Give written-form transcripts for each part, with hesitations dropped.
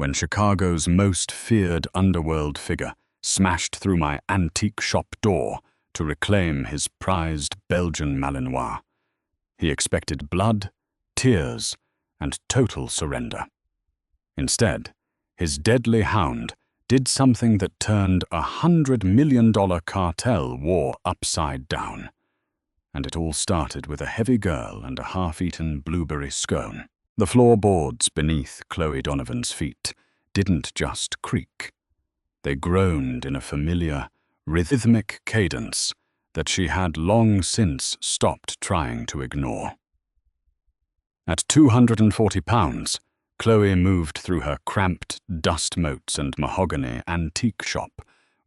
when Chicago's most feared underworld figure smashed through my antique shop door to reclaim his prized Belgian Malinois. He expected blood, tears, and total surrender. Instead, his deadly hound did something that turned $100 million cartel war upside down. And it all started with a heavy girl and a half-eaten blueberry scone. The floorboards beneath Chloe Donovan's feet didn't just creak. They groaned in a familiar, rhythmic cadence that she had long since stopped trying to ignore. At 240 pounds, Chloe moved through her cramped dust motes and mahogany antique shop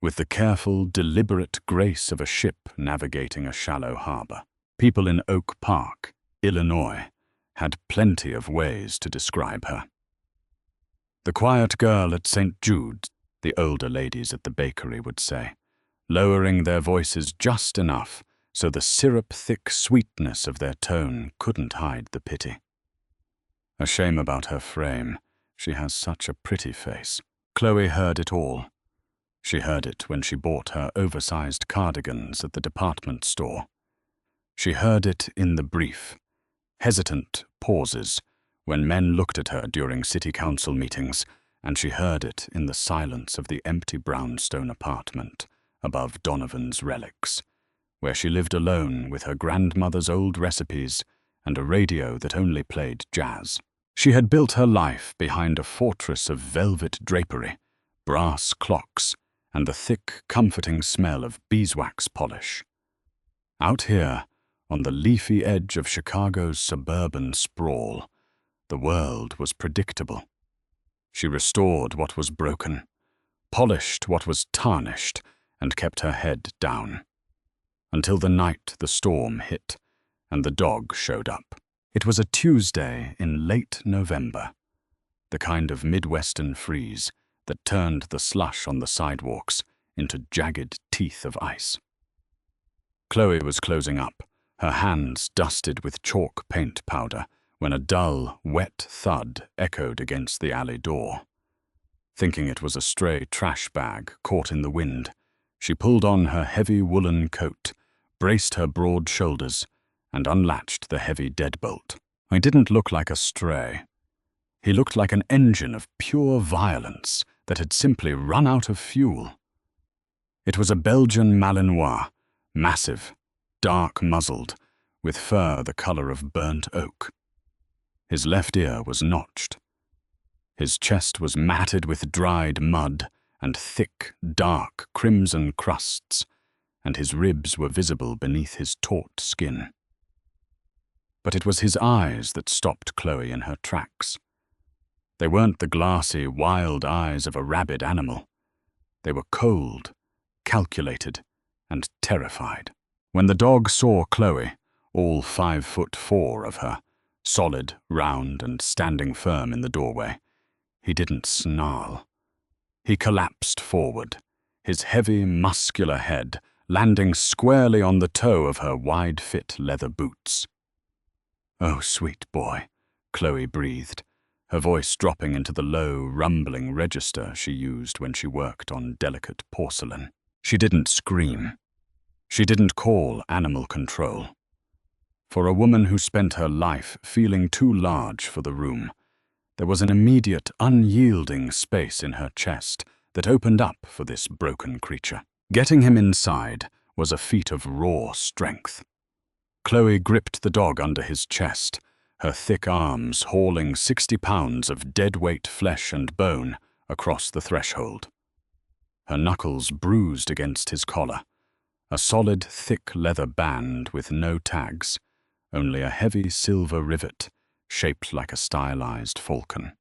with the careful, deliberate grace of a ship navigating a shallow harbor. People in Oak Park, Illinois, had plenty of ways to describe her. The quiet girl at St. Jude's, the older ladies at the bakery would say, lowering their voices just enough so the syrup-thick sweetness of their tone couldn't hide the pity. A shame about her frame. She has such a pretty face. Chloe heard it all. She heard it when she bought her oversized cardigans at the department store. She heard it in the brief, hesitant pauses when men looked at her during city council meetings, and she heard it in the silence of the empty brownstone apartment above Donovan's relics, where she lived alone with her grandmother's old recipes and a radio that only played jazz. She had built her life behind a fortress of velvet drapery, brass clocks, and the thick, comforting smell of beeswax polish. Out here, on the leafy edge of Chicago's suburban sprawl, the world was predictable. She restored what was broken, polished what was tarnished, and kept her head down. Until the night the storm hit, and the dog showed up. It was a Tuesday in late November, the kind of Midwestern freeze that turned the slush on the sidewalks into jagged teeth of ice. Chloe was closing up, her hands dusted with chalk paint powder, when a dull, wet thud echoed against the alley door. Thinking it was a stray trash bag caught in the wind, she pulled on her heavy woolen coat, braced her broad shoulders, and unlatched the heavy deadbolt. I didn't look like a stray. He looked like an engine of pure violence that had simply run out of fuel. It was a Belgian Malinois, massive, dark-muzzled, with fur the color of burnt oak. His left ear was notched. His chest was matted with dried mud and thick, dark, crimson crusts, and his ribs were visible beneath his taut skin. But it was his eyes that stopped Chloe in her tracks. They weren't the glassy, wild eyes of a rabid animal. They were cold, calculated, and terrified. When the dog saw Chloe, all 5'4" of her, solid, round, and standing firm in the doorway, he didn't snarl. He collapsed forward, his heavy, muscular head landing squarely on the toe of her wide-fit leather boots. "Oh, sweet boy," Chloe breathed, her voice dropping into the low, rumbling register she used when she worked on delicate porcelain. She didn't scream. She didn't call animal control. For a woman who spent her life feeling too large for the room, there was an immediate, unyielding space in her chest that opened up for this broken creature. Getting him inside was a feat of raw strength. Chloe gripped the dog under his chest, her thick arms hauling 60 pounds of dead-weight flesh and bone across the threshold. Her knuckles bruised against his collar, a solid, thick leather band with no tags, only a heavy silver rivet shaped like a stylized falcon.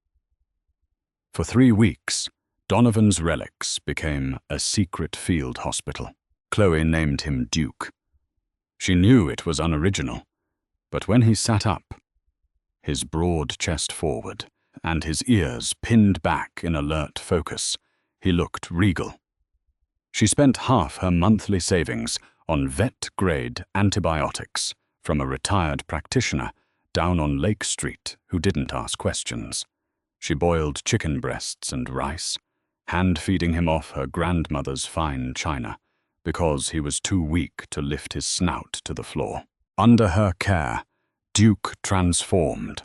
For 3 weeks, Donovan's Relics became a secret field hospital. Chloe named him Duke. She knew it was unoriginal, but when he sat up, his broad chest forward and his ears pinned back in alert focus, he looked regal. She spent half her monthly savings on vet-grade antibiotics from a retired practitioner down on Lake Street who didn't ask questions. She boiled chicken breasts and rice, hand-feeding him off her grandmother's fine china, because he was too weak to lift his snout to the floor. Under her care, Duke transformed.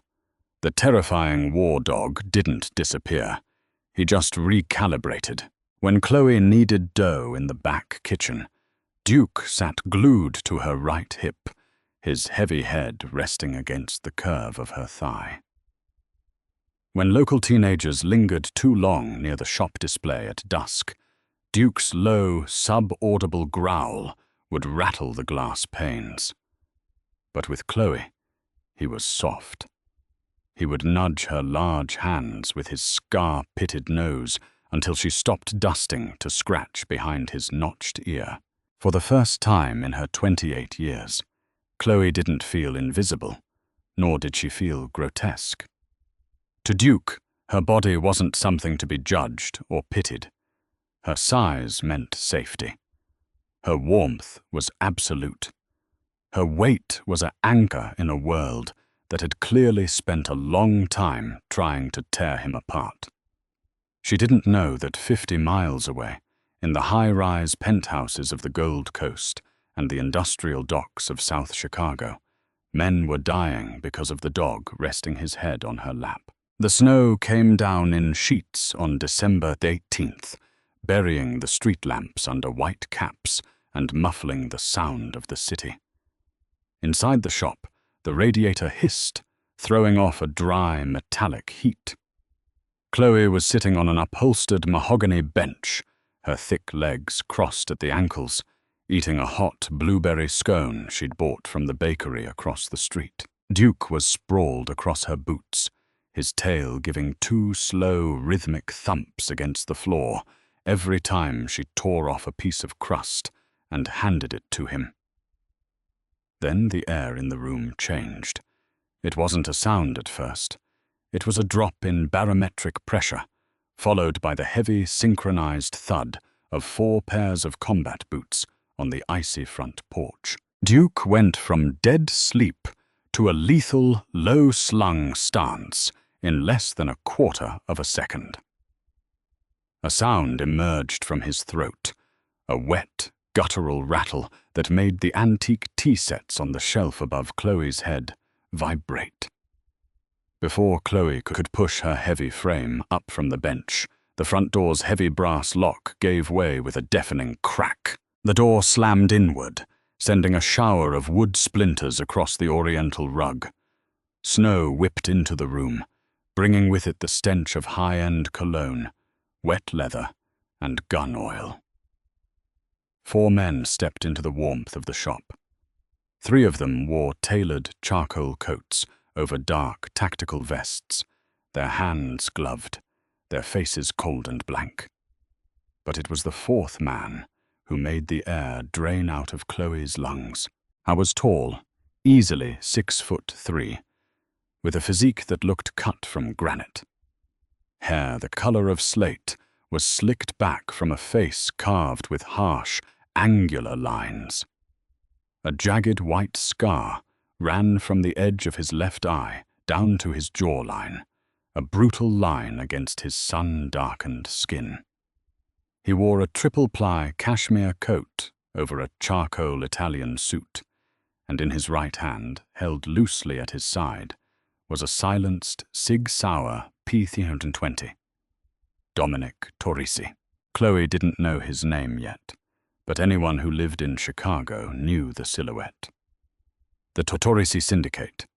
The terrifying war dog didn't disappear. He just recalibrated. When Chloe kneaded dough in the back kitchen, Duke sat glued to her right hip, his heavy head resting against the curve of her thigh. When local teenagers lingered too long near the shop display at dusk, Duke's low, sub-audible growl would rattle the glass panes. But with Chloe, he was soft. He would nudge her large hands with his scar-pitted nose until she stopped dusting to scratch behind his notched ear. For the first time in her 28 years, Chloe didn't feel invisible, nor did she feel grotesque. To Duke, her body wasn't something to be judged or pitied. Her size meant safety. Her warmth was absolute. Her weight was an anchor in a world that had clearly spent a long time trying to tear him apart. She didn't know that 50 miles away, in the high-rise penthouses of the Gold Coast and the industrial docks of South Chicago, men were dying because of the dog resting his head on her lap. The snow came down in sheets on December 18th, burying the street lamps under white caps and muffling the sound of the city. Inside the shop, the radiator hissed, throwing off a dry, metallic heat. Chloe was sitting on an upholstered mahogany bench, her thick legs crossed at the ankles, eating a hot blueberry scone she'd bought from the bakery across the street. Duke was sprawled across her boots, his tail giving 2 slow, rhythmic thumps against the floor every time she tore off a piece of crust and handed it to him. Then the air in the room changed. It wasn't a sound at first. It was a drop in barometric pressure, followed by the heavy, synchronized thud of 4 pairs of combat boots on the icy front porch. Duke went from dead sleep to a lethal, low-slung stance in less than a quarter of a second. A sound emerged from his throat, a wet, guttural rattle that made the antique tea sets on the shelf above Chloe's head vibrate. Before Chloe could push her heavy frame up from the bench, the front door's heavy brass lock gave way with a deafening crack. The door slammed inward, sending a shower of wood splinters across the oriental rug. Snow whipped into the room, bringing with it the stench of high-end cologne, wet leather, and gun oil. 4 men stepped into the warmth of the shop. 3 of them wore tailored charcoal coats over dark tactical vests, their hands gloved, their faces cold and blank. But it was the 4th man who made the air drain out of Chloe's lungs. I was tall, easily 6'3", with a physique that looked cut from granite. Hair the color of slate was slicked back from a face carved with harsh, angular lines. A jagged white scar ran from the edge of his left eye down to his jawline, a brutal line against his sun-darkened skin. He wore a triple-ply cashmere coat over a charcoal Italian suit, and in his right hand, held loosely at his side, was a silenced Sig Sauer P320. Dominic Torrisi. Chloe didn't know his name yet, but anyone who lived in Chicago knew the silhouette. The Torrisi Syndicate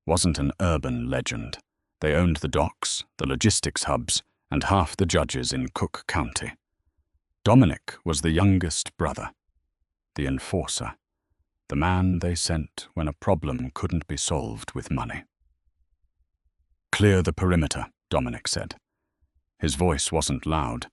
wasn't an urban legend. They owned the docks, the logistics hubs, and half the judges in Cook County. Dominic was the youngest brother, the enforcer, the man they sent when a problem couldn't be solved with money. "Clear the perimeter," Dominic said. His voice wasn't loud.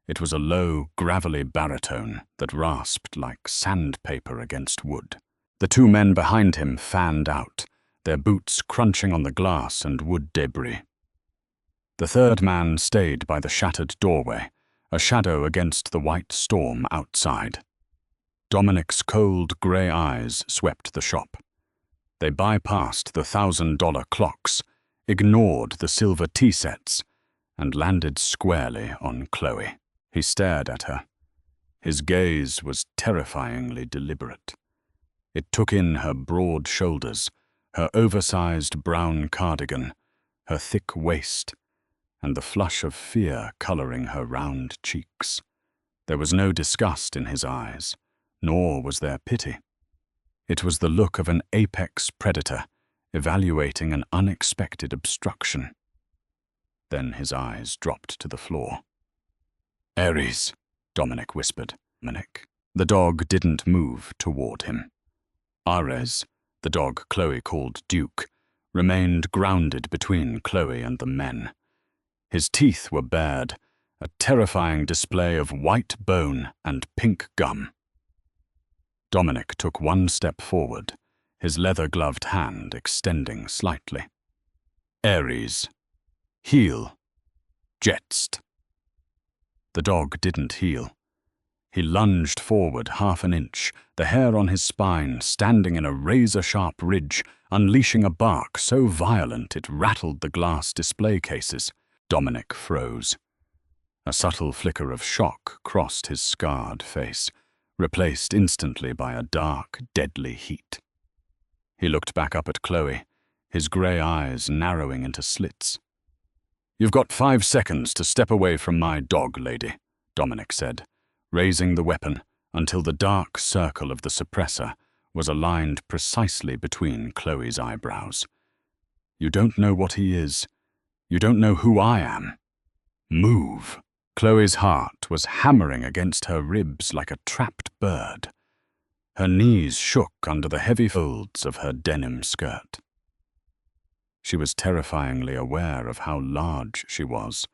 It was a low, gravelly baritone that rasped like sandpaper against wood. The 2 men behind him fanned out, their boots crunching on the glass and wood debris. The 3rd man stayed by the shattered doorway, a shadow against the white storm outside. Dominic's cold grey eyes swept the shop. They bypassed the $1,000 clocks, ignored the silver tea sets, and landed squarely on Chloe. He stared at her. His gaze was terrifyingly deliberate. It took in her broad shoulders, her oversized brown cardigan, her thick waist, and the flush of fear coloring her round cheeks. There was no disgust in his eyes, nor was there pity. It was the look of an apex predator evaluating an unexpected obstruction. Then his eyes dropped to the floor. "Ares," Dominic whispered. Dominic. The dog didn't move toward him. Ares, the dog Chloe called Duke, remained grounded between Chloe and the men. His teeth were bared, a terrifying display of white bone and pink gum. Dominic took one step forward, his leather-gloved hand extending slightly. "Ares. Heel. Jetst." The dog didn't heel. He lunged forward half an inch, the hair on his spine standing in a razor-sharp ridge, unleashing a bark so violent it rattled the glass display cases. Dominic froze. A subtle flicker of shock crossed his scarred face, replaced instantly by a dark, deadly heat. He looked back up at Chloe, his grey eyes narrowing into slits. "You've got 5 seconds to step away from my dog, lady," Dominic said, raising the weapon until the dark circle of the suppressor was aligned precisely between Chloe's eyebrows. "You don't know what he is. You don't know who I am. Move." Chloe's heart was hammering against her ribs like a trapped bird. Her knees shook under the heavy folds of her denim skirt. She was terrifyingly aware of how large she was,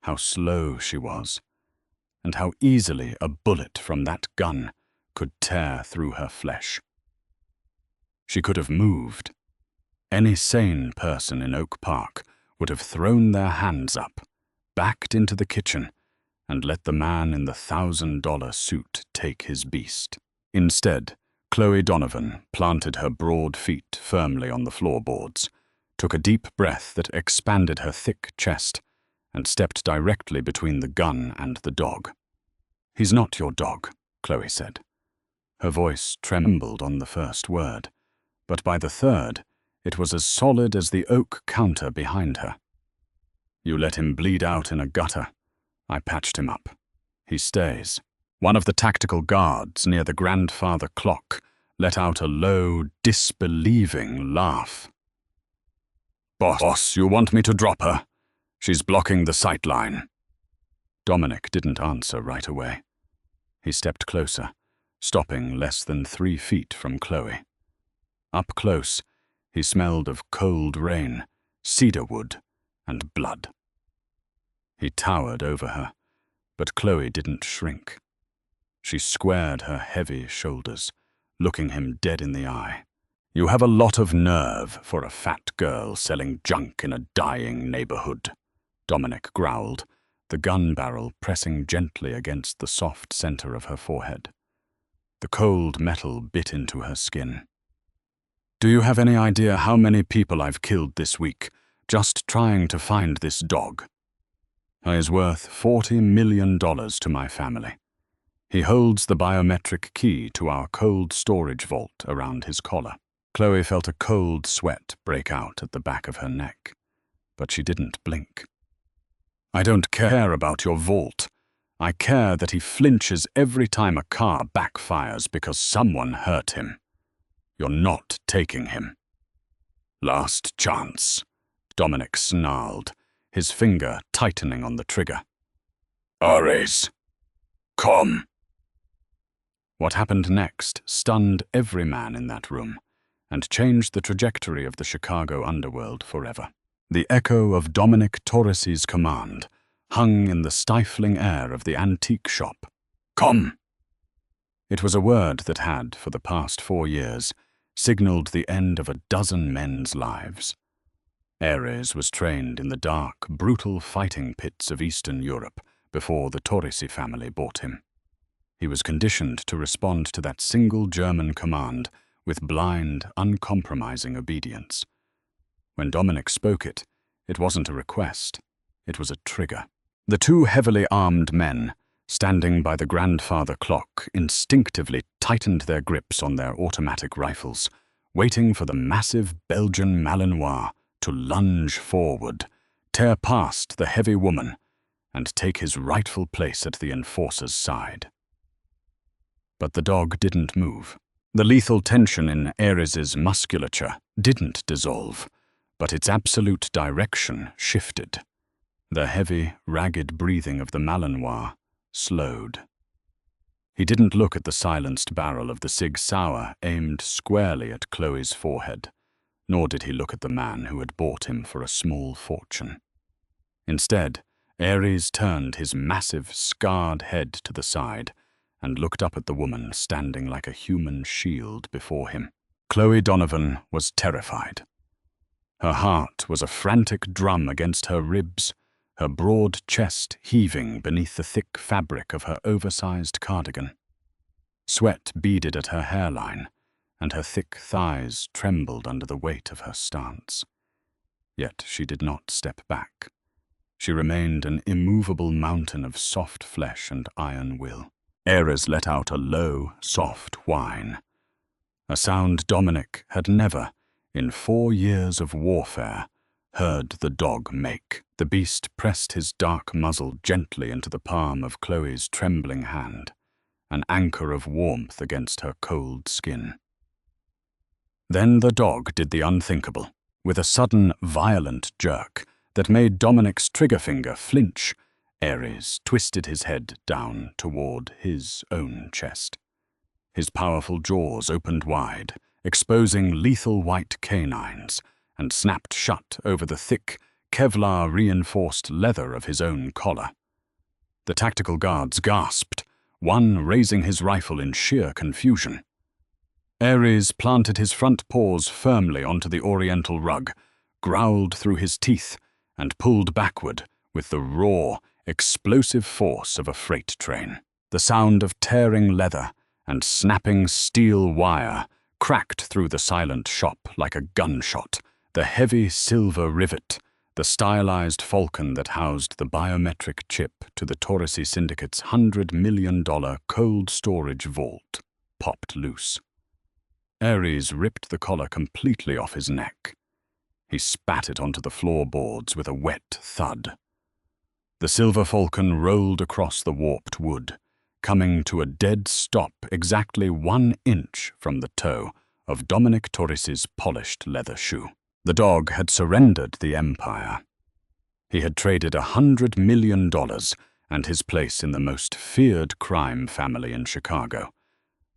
how slow she was, and how easily a bullet from that gun could tear through her flesh. She could have moved. Any sane person in Oak Park would have thrown their hands up, backed into the kitchen, and let the man in the $1,000 suit take his beast. Instead, Chloe Donovan planted her broad feet firmly on the floorboards, took a deep breath that expanded her thick chest, and stepped directly between the gun and the dog. "He's not your dog," Chloe said. Her voice trembled on the first word, but by the third, it was as solid as the oak counter behind her. "You let him bleed out in a gutter. I patched him up. He stays." One of the tactical guards near the grandfather clock let out a low, disbelieving laugh. "Boss, you want me to drop her? She's blocking the sight line." Dominic didn't answer right away. He stepped closer, stopping less than 3 feet from Chloe. Up close, he smelled of cold rain, cedar wood, and blood. He towered over her, but Chloe didn't shrink. She squared her heavy shoulders, looking him dead in the eye. "You have a lot of nerve for a fat girl selling junk in a dying neighborhood," Dominic growled, the gun barrel pressing gently against the soft center of her forehead. The cold metal bit into her skin. "Do you have any idea how many people I've killed this week, just trying to find this dog? He is worth $40 million to my family. He holds the biometric key to our cold storage vault around his collar." Chloe felt a cold sweat break out at the back of her neck, but she didn't blink. "I don't care about your vault. I care that he flinches every time a car backfires because someone hurt him. You're not taking him." "Last chance," Dominic snarled, his finger tightening on the trigger. "Ares, come." What happened next stunned every man in that room and changed the trajectory of the Chicago underworld forever. The echo of Dominic Torres's command hung in the stifling air of the antique shop. "Come!" It was a word that had, for the past 4 years, signaled the end of a dozen men's lives. Ares was trained in the dark, brutal fighting pits of Eastern Europe before the Torresi family bought him. He was conditioned to respond to that single German command with blind, uncompromising obedience. When Dominic spoke it, It wasn't a request. It was a trigger. The two heavily armed men, standing by the grandfather clock, instinctively tightened their grips on their automatic rifles, waiting for the massive Belgian Malinois to lunge forward, tear past the heavy woman, and take his rightful place at the enforcer's side. But the dog didn't move. The lethal tension in Ares's musculature didn't dissolve, but its absolute direction shifted. The heavy, ragged breathing of the Malinois slowed. He didn't look at the silenced barrel of the Sig Sauer aimed squarely at Chloe's forehead, nor did he look at the man who had bought him for a small fortune. Instead, Ares turned his massive, scarred head to the side and looked up at the woman standing like a human shield before him. Chloe Donovan was terrified. Her heart was a frantic drum against her ribs, her broad chest heaving beneath the thick fabric of her oversized cardigan. Sweat beaded at her hairline, and her thick thighs trembled under the weight of her stance. Yet she did not step back. She remained an immovable mountain of soft flesh and iron will. Ares let out a low, soft whine, a sound Dominic had never, in 4 years of warfare, heard the dog make. The beast pressed his dark muzzle gently into the palm of Chloe's trembling hand, an anchor of warmth against her cold skin. Then the dog did the unthinkable. With a sudden, violent jerk that made Dominic's trigger finger flinch, Ares twisted his head down toward his own chest. His powerful jaws opened wide, exposing lethal white canines, and snapped shut over the thick, Kevlar-reinforced leather of his own collar. The tactical guards gasped, one raising his rifle in sheer confusion. Ares planted his front paws firmly onto the oriental rug, growled through his teeth, and pulled backward with the raw, explosive force of a freight train. The sound of tearing leather and snapping steel wire cracked through the silent shop like a gunshot. The heavy silver rivet, the stylized falcon that housed the biometric chip to the Taurasi Syndicate's $100 million cold storage vault, popped loose. Ares ripped the collar completely off his neck. He spat it onto the floorboards with a wet thud. The silver falcon rolled across the warped wood, coming to a dead stop exactly 1 inch from the toe of Dominic Torres's polished leather shoe. The dog had surrendered the empire. He had traded $100 million and his place in the most feared crime family in Chicago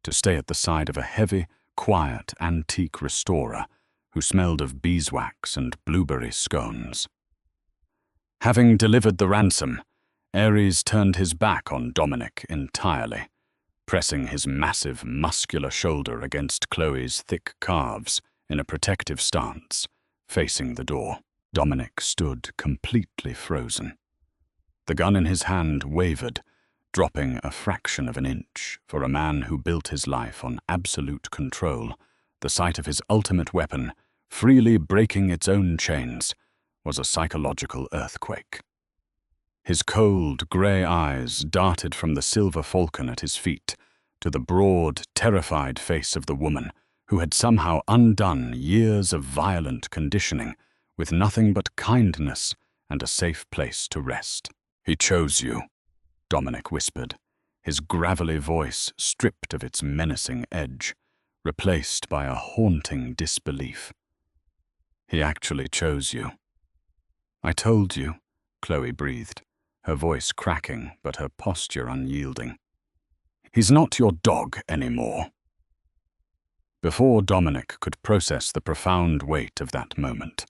to stay at the side of a heavy, quiet antique restorer who smelled of beeswax and blueberry scones. Having delivered the ransom, Ares turned his back on Dominic entirely, pressing his massive, muscular shoulder against Chloe's thick calves in a protective stance, facing the door. Dominic stood completely frozen. The gun in his hand wavered, dropping a fraction of an inch for a man who built his life on absolute control. The sight of his ultimate weapon, freely breaking its own chains, was a psychological earthquake. His cold, grey eyes darted from the silver falcon at his feet to the broad, terrified face of the woman who had somehow undone years of violent conditioning with nothing but kindness and a safe place to rest. "He chose you," Dominic whispered, his gravelly voice stripped of its menacing edge, replaced by a haunting disbelief. "He actually chose you." "I told you," Chloe breathed, her voice cracking but her posture unyielding. "He's not your dog anymore." Before Dominic could process the profound weight of that moment,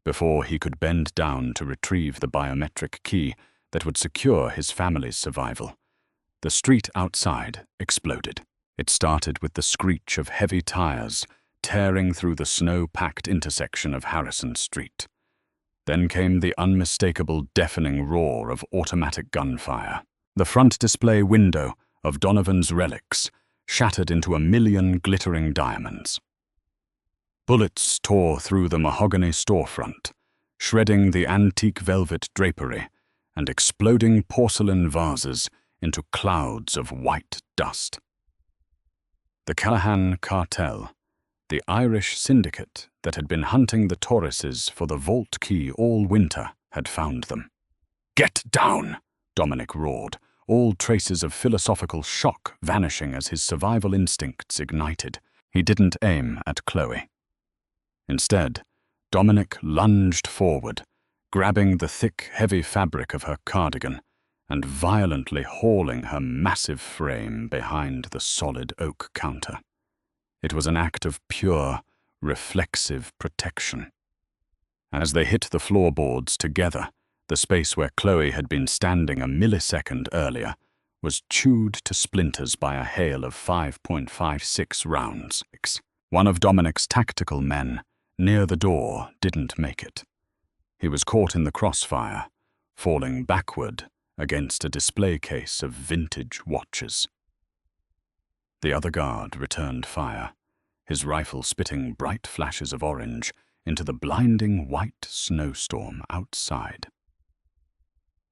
before he could bend down to retrieve the biometric key that would secure his family's survival, the street outside exploded. It started with the screech of heavy tires tearing through the snow-packed intersection of Harrison Street. Then came the unmistakable deafening roar of automatic gunfire. The front display window of Donovan's relics shattered into a million glittering diamonds. Bullets tore through the mahogany storefront, shredding the antique velvet drapery and exploding porcelain vases into clouds of white dust. The Callahan cartel, the Irish syndicate that had been hunting the Torreses for the vault key all winter, had found them. "Get down!" Dominic roared, all traces of philosophical shock vanishing as his survival instincts ignited. He didn't aim at Chloe. Instead, Dominic lunged forward, grabbing the thick, heavy fabric of her cardigan and violently hauling her massive frame behind the solid oak counter. It was an act of pure, reflexive protection. As they hit the floorboards together, the space where Chloe had been standing a millisecond earlier was chewed to splinters by a hail of 5.56 rounds. One of Dominic's tactical men, near the door, didn't make it. He was caught in the crossfire, falling backward against a display case of vintage watches. The other guard returned fire, his rifle spitting bright flashes of orange into the blinding white snowstorm outside.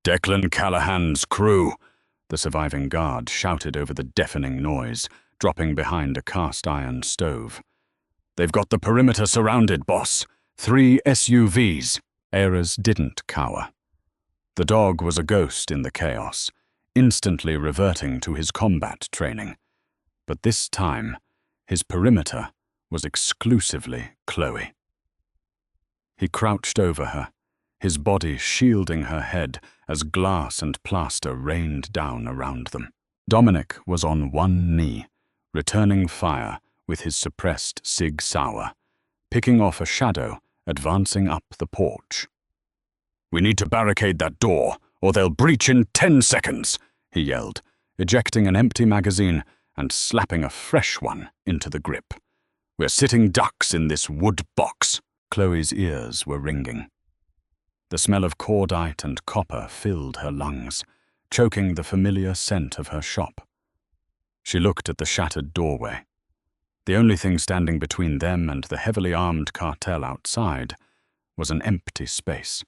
"Declan Callahan's crew!" the surviving guard shouted over the deafening noise, dropping behind a cast-iron stove. "They've got the perimeter surrounded, boss. 3 SUVs. Ayres didn't cower. The dog was a ghost in the chaos, instantly reverting to his combat training. But this time, his perimeter was exclusively Chloe. He crouched over her, his body shielding her head as glass and plaster rained down around them. Dominic was on one knee, returning fire with his suppressed Sig Sauer, picking off a shadow advancing up the porch. "We need to barricade that door, or they'll breach in 10 seconds, he yelled, ejecting an empty magazine and slapping a fresh one into the grip. "We're sitting ducks in this wood box." Chloe's ears were ringing. The smell of cordite and copper filled her lungs, choking the familiar scent of her shop. She looked at the shattered doorway. The only thing standing between them and the heavily armed cartel outside was an empty space.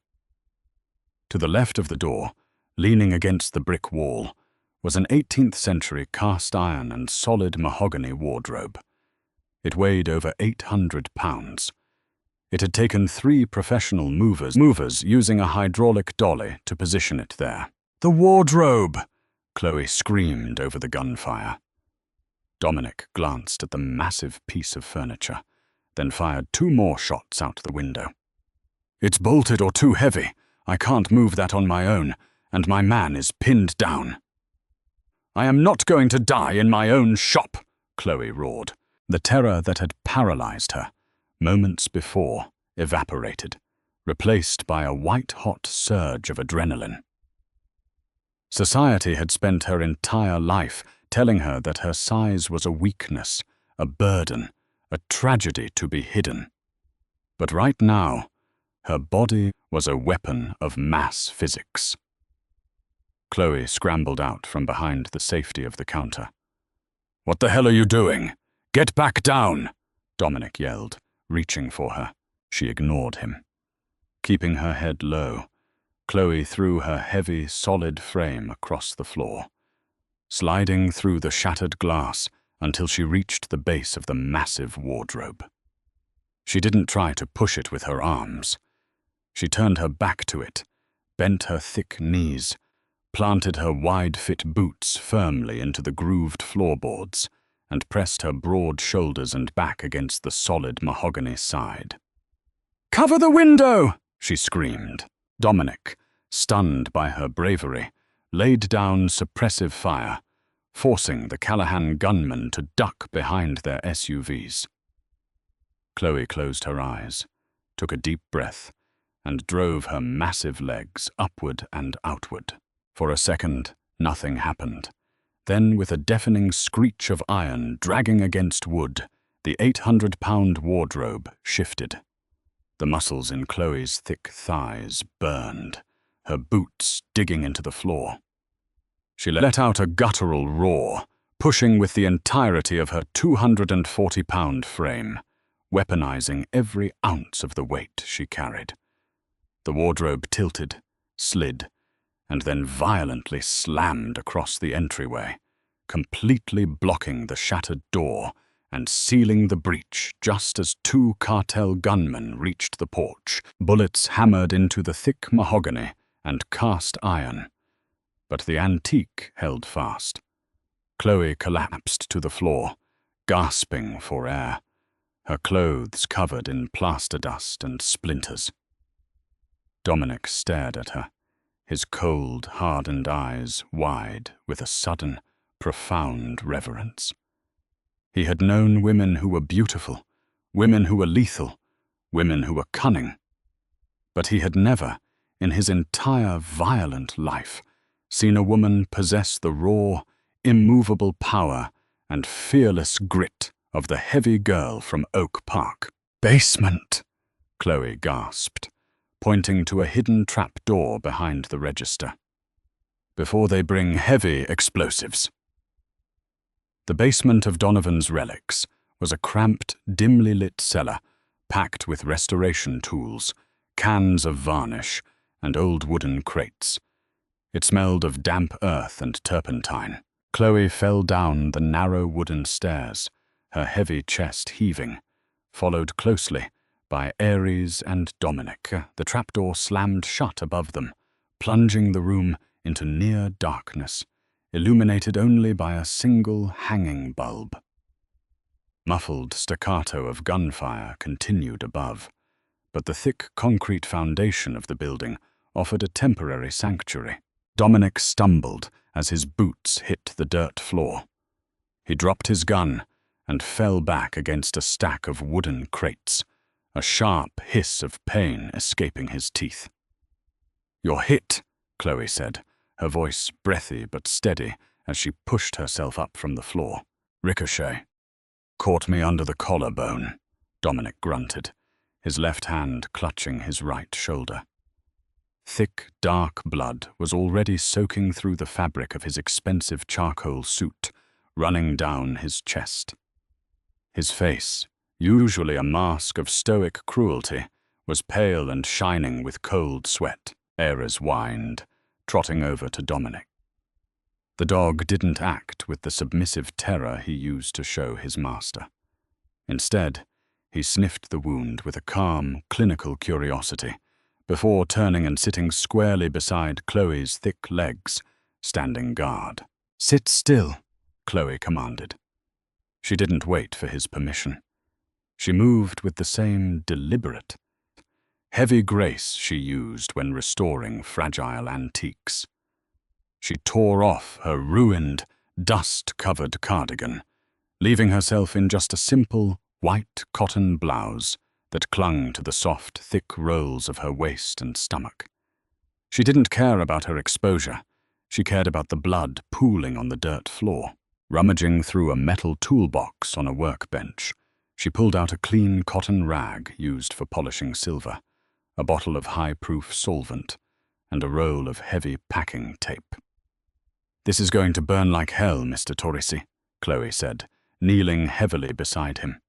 To the left of the door, leaning against the brick wall, was an 18th century cast iron and solid mahogany wardrobe. It weighed over 800 pounds. It had taken 3 professional movers using a hydraulic dolly to position it there. "The wardrobe!" Chloe screamed over the gunfire. Dominic glanced at the massive piece of furniture, then fired 2 more shots out the window. "It's bolted or too heavy. I can't move that on my own, and my man is pinned down." "I am not going to die in my own shop," Chloe roared. The terror that had paralyzed her moments before evaporated, replaced by a white-hot surge of adrenaline. Society had spent her entire life telling her that her size was a weakness, a burden, a tragedy to be hidden. But right now, her body was a weapon of mass physics. Chloe scrambled out from behind the safety of the counter. "What the hell are you doing? Get back down!" Dominic yelled, reaching for her. She ignored him. Keeping her head low, Chloe threw her heavy, solid frame across the floor, sliding through the shattered glass until she reached the base of the massive wardrobe. She didn't try to push it with her arms. She turned her back to it, bent her thick knees, planted her wide-fit boots firmly into the grooved floorboards, and pressed her broad shoulders and back against the solid mahogany side. "Cover the window!" she screamed. Dominic, stunned by her bravery, laid down suppressive fire, forcing the Callahan gunmen to duck behind their SUVs. Chloe closed her eyes, took a deep breath, and drove her massive legs upward and outward. For a second, nothing happened. Then, with a deafening screech of iron dragging against wood, the 800-pound wardrobe shifted. The muscles in Chloe's thick thighs burned, her boots digging into the floor. She let out a guttural roar, pushing with the entirety of her 240-pound frame, weaponizing every ounce of the weight she carried. The wardrobe tilted, slid, and then violently slammed across the entryway, completely blocking the shattered door and sealing the breach just as two cartel gunmen reached the porch. Bullets hammered into the thick mahogany and cast iron, but the antique held fast. Chloe collapsed to the floor, gasping for air, her clothes covered in plaster dust and splinters. Dominic stared at her, his cold, hardened eyes wide with a sudden, profound reverence. He had known women who were beautiful, women who were lethal, women who were cunning. But he had never, in his entire violent life, seen a woman possess the raw, immovable power and fearless grit of the heavy girl from Oak Park. "Basement," Chloe gasped, pointing to a hidden trap door behind the register. "Before they bring heavy explosives." The basement of Donovan's Relics was a cramped, dimly lit cellar packed with restoration tools, cans of varnish, and old wooden crates. It smelled of damp earth and turpentine. Chloe fell down the narrow wooden stairs, her heavy chest heaving, followed closely by Aries and Dominic. The trapdoor slammed shut above them, plunging the room into near darkness, illuminated only by a single hanging bulb. Muffled staccato of gunfire continued above, but the thick concrete foundation of the building offered a temporary sanctuary. Dominic stumbled as his boots hit the dirt floor. He dropped his gun and fell back against a stack of wooden crates, a sharp hiss of pain escaping his teeth. "You're hit," Chloe said, her voice breathy but steady as she pushed herself up from the floor. "Ricochet. Caught me under the collarbone," Dominic grunted, his left hand clutching his right shoulder. Thick, dark blood was already soaking through the fabric of his expensive charcoal suit, running down his chest. His face, usually a mask of stoic cruelty, was pale and shining with cold sweat. Aries whined, trotting over to Dominic. The dog didn't act with the submissive terror he used to show his master. Instead, he sniffed the wound with a calm, clinical curiosity, before turning and sitting squarely beside Chloe's thick legs, standing guard. "Sit still," Chloe commanded. She didn't wait for his permission. She moved with the same deliberate, heavy grace she used when restoring fragile antiques. She tore off her ruined, dust-covered cardigan, leaving herself in just a simple, white cotton blouse that clung to the soft, thick rolls of her waist and stomach. She didn't care about her exposure. She cared about the blood pooling on the dirt floor. Rummaging through a metal toolbox on a workbench, she pulled out a clean cotton rag used for polishing silver, a bottle of high-proof solvent, and a roll of heavy packing tape. "This is going to burn like hell, Mr. Torrisi," Chloe said, kneeling heavily beside him.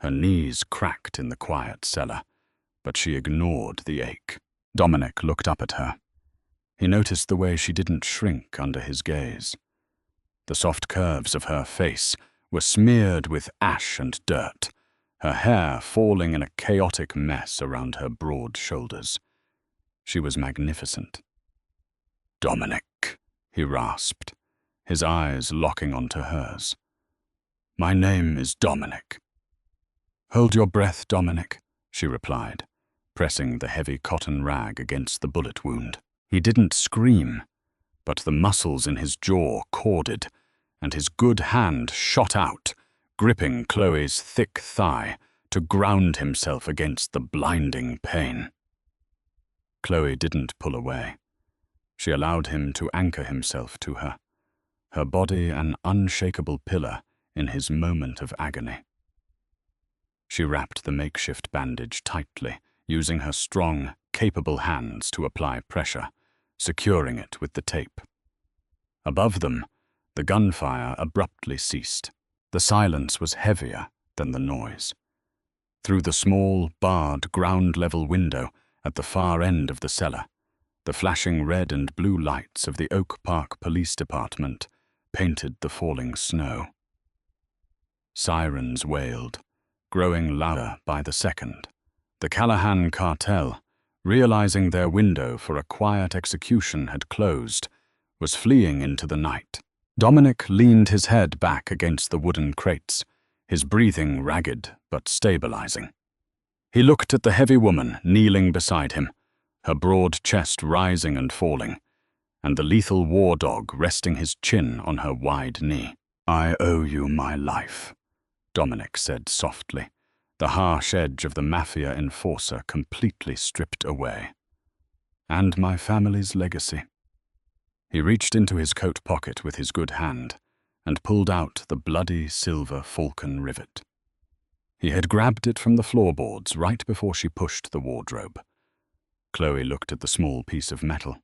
Her knees cracked in the quiet cellar, but she ignored the ache. Dominic looked up at her. He noticed the way she didn't shrink under his gaze. The soft curves of her face were smeared with ash and dirt, her hair falling in a chaotic mess around her broad shoulders. She was magnificent. "Dominic," he rasped, his eyes locking onto hers. "My name is Dominic." "Hold your breath, Dominic," she replied, pressing the heavy cotton rag against the bullet wound. He didn't scream, but the muscles in his jaw corded, and his good hand shot out, gripping Chloe's thick thigh to ground himself against the blinding pain. Chloe didn't pull away. She allowed him to anchor himself to her, her body an unshakable pillar in his moment of agony. She wrapped the makeshift bandage tightly, using her strong, capable hands to apply pressure, securing it with the tape. Above them, the gunfire abruptly ceased. The silence was heavier than the noise. Through the small, barred, ground-level window, At the far end of the cellar, the flashing red and blue lights of the Oak Park Police Department painted the falling snow. Sirens wailed, growing louder by the second. The Callahan cartel, realizing their window for a quiet execution had closed, was fleeing into the night. Dominic leaned his head back against the wooden crates, his breathing ragged but stabilizing. He looked at the heavy woman kneeling beside him, her broad chest rising and falling, and the lethal war dog resting his chin on her wide knee. "I owe you my life," Dominic said softly, the harsh edge of the Mafia enforcer completely stripped away. "And my family's legacy." He reached into his coat pocket with his good hand and pulled out the bloody silver falcon rivet. He had grabbed it from the floorboards right before she pushed the wardrobe. Chloe looked at the small piece of metal.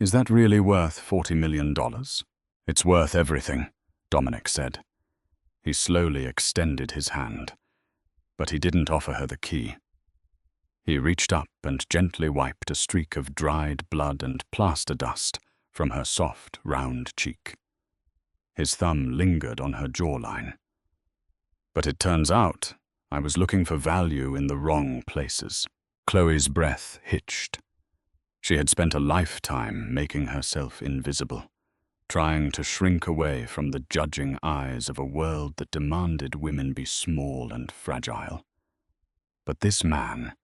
"Is that really worth $40 million? "It's worth everything," Dominic said. He slowly extended his hand, but he didn't offer her the key. He reached up and gently wiped a streak of dried blood and plaster dust from her soft, round cheek. His thumb lingered on her jawline. "But it turns out I was looking for value in the wrong places." Chloe's breath hitched. She had spent a lifetime making herself invisible, trying to shrink away from the judging eyes of a world that demanded women be small and fragile. But this man,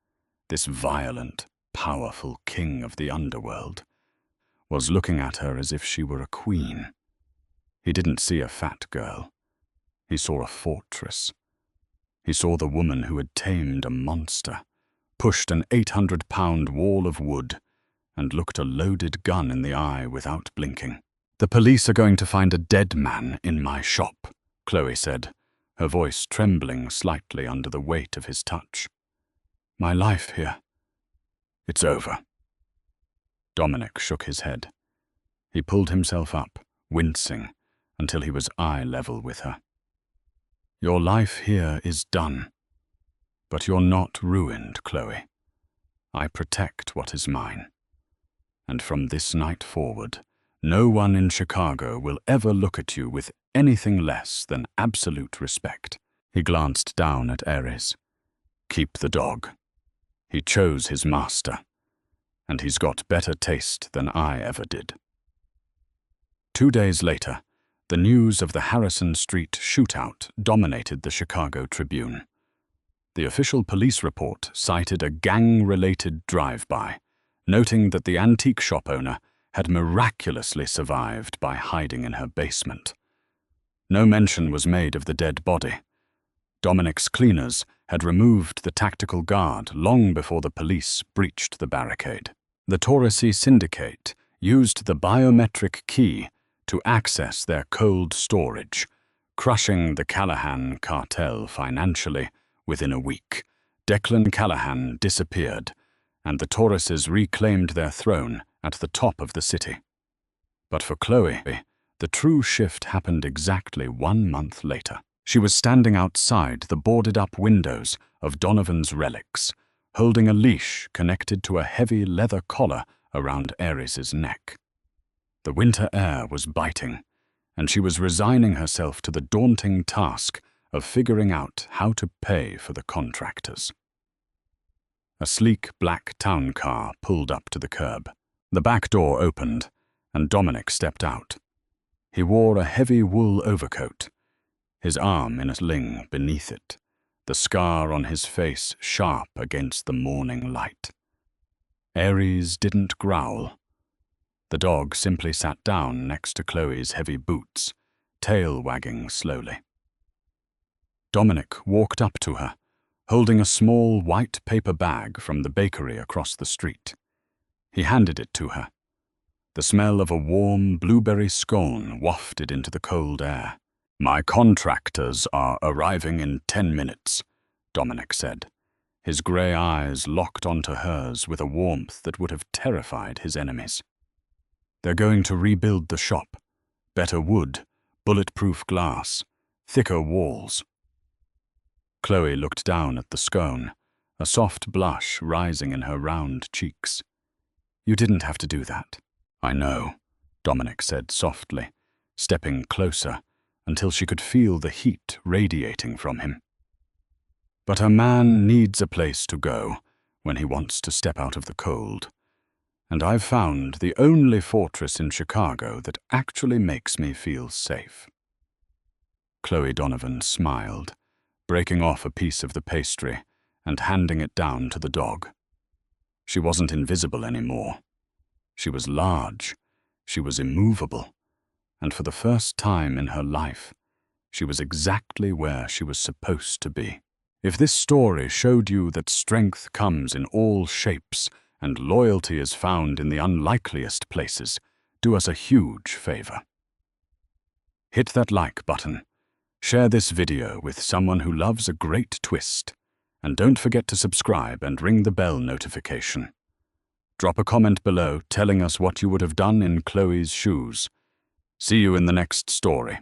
this violent, powerful king of the underworld, was looking at her as if she were a queen. He didn't see a fat girl. He saw a fortress. He saw the woman who had tamed a monster, pushed an 800-pound wall of wood, and looked a loaded gun in the eye without blinking. "The police are going to find a dead man in my shop," Chloe said, her voice trembling slightly under the weight of his touch. "My life here, it's over." Dominic shook his head. He pulled himself up, wincing, until he was eye level with her. "Your life here is done. But you're not ruined, Chloe. I protect what is mine. And from this night forward, no one in Chicago will ever look at you with anything less than absolute respect." He glanced down at Ares. "Keep the dog. He chose his master, and he's got better taste than I ever did." 2 days later, the news of the Harrison Street shootout dominated the Chicago Tribune. The official police report cited a gang-related drive-by, noting that the antique shop owner had miraculously survived by hiding in her basement. No mention was made of the dead body. Dominic's cleaners had removed the tactical guard long before the police breached the barricade. The Torresy Syndicate used the biometric key to access their cold storage, crushing the Callahan cartel financially. Within a week, Declan Callahan disappeared, and the Torreses reclaimed their throne at the top of the city. But for Chloe, the true shift happened exactly 1 month later. She was standing outside the boarded-up windows of Donovan's relics, holding a leash connected to a heavy leather collar around Ares's neck. The winter air was biting, and she was resigning herself to the daunting task of figuring out how to pay for the contractors. A sleek black town car pulled up to the curb. The back door opened, and Dominic stepped out. He wore a heavy wool overcoat, his arm in a sling beneath it, the scar on his face sharp against the morning light. Ares didn't growl. The dog simply sat down next to Chloe's heavy boots, tail wagging slowly. Dominic walked up to her, holding a small white paper bag from the bakery across the street. He handed it to her. The smell of a warm blueberry scone wafted into the cold air. "My contractors are arriving in 10 minutes, Dominic said, his grey eyes locked onto hers with a warmth that would have terrified his enemies. "They're going to rebuild the shop. Better wood, bulletproof glass, thicker walls." Chloe looked down at the scone, a soft blush rising in her round cheeks. "You didn't have to do that." "I know," Dominic said softly, stepping closer until she could feel the heat radiating from him. "But a man needs a place to go when he wants to step out of the cold. And I've found the only fortress in Chicago that actually makes me feel safe." Chloe Donovan smiled, breaking off a piece of the pastry and handing it down to the dog. She wasn't invisible anymore. She was large, she was immovable, and for the first time in her life, she was exactly where she was supposed to be. If this story showed you that strength comes in all shapes and loyalty is found in the unlikeliest places, do us a huge favor. Hit that like button, share this video with someone who loves a great twist, and don't forget to subscribe and ring the bell notification. Drop a comment below telling us what you would have done in Chloe's shoes. See you in the next story.